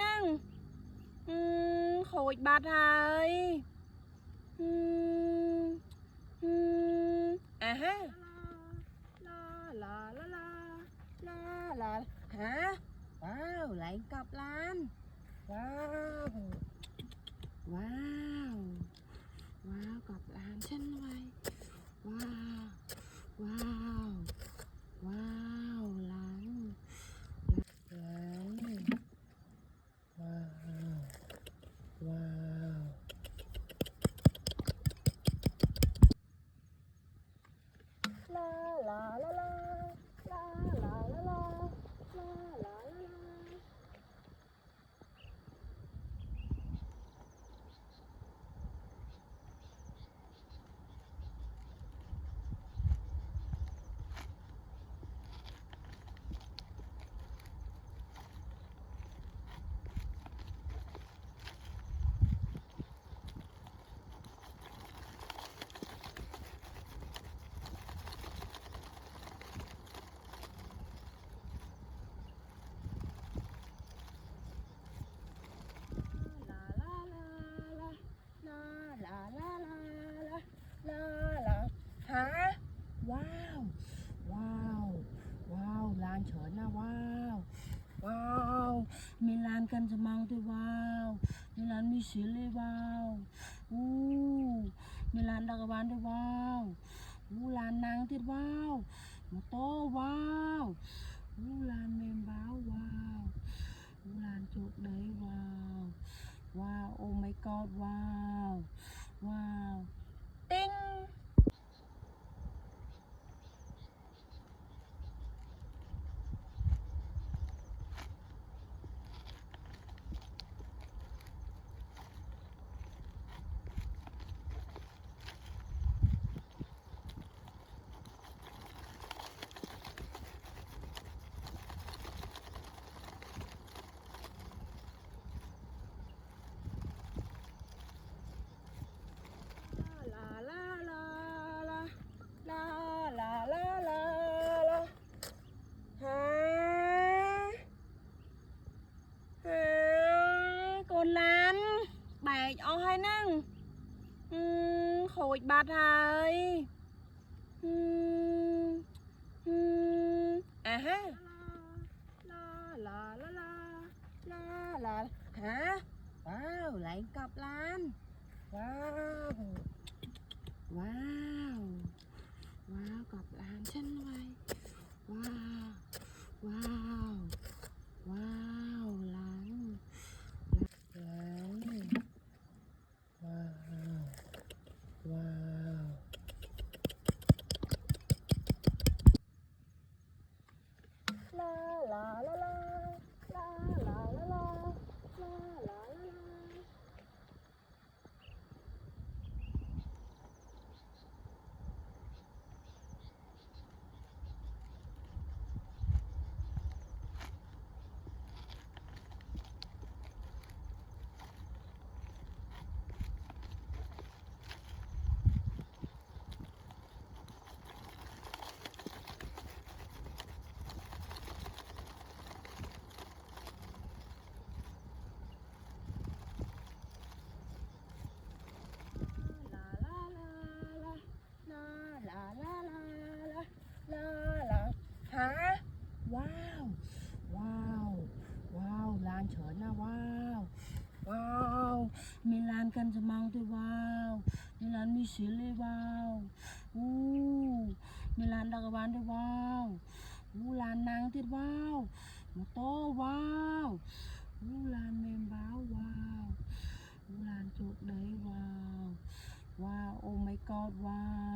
นั่งโขยบาดหายอืมอืฮะลาลาลาลาลาลาฮะว้าวไหลกลับร้านว้าวว้าวว้าวกลับร้านฉันไว้ว้าวว้าวว้าวร้านร้านว้าวว้าวลาลาลาลาลาลาลาลาลาลาลาฮะว้าวว้าวว้าวลานเฉินนะว้าวว้าวมีลานกันจะเมาด้วยว้าวมีลานมีเสียเลยว้าวอู้มีลานดักบานด้วยว้าวอู้ลานนางติดว้าวมาโตว้าวอู้ลานเมมบ้าวว้าวอู้ลานจุกได้ว้าวว้าวโอ้ my god ว้าวว้าวติ้งลาลาลาลาลาลาลาลาลาฮะฮะกดล้านแบกเอาให้นั่งโขยบาดหายอืมอืมฮะลาลาลาลาลาลาฮะว้าวไหลกลับร้านว้าวว้าวว้าวกลับร้านฉันไว้ว้าวว้าวว้าวร้านร้านว้าวว้าวลาลาลาลาลาลาลาลาลาลาลา ลาลาลาลาลาลาลาลาลาลาลาฮะว้าวว้าวว้าวลานเฉินนะว้าวว้าวมีลานกันจะเมาด้วยว้าวมีลานมีเสียเลยว้าวอู้มีลานดักบานด้วยว้าวอู้ลานนางติดว้าวมาโตว้าวอู้ลานเมมบ้าวว้าวอู้ลานจุกได้ว้าวว้าวโอ้ my god ว้าว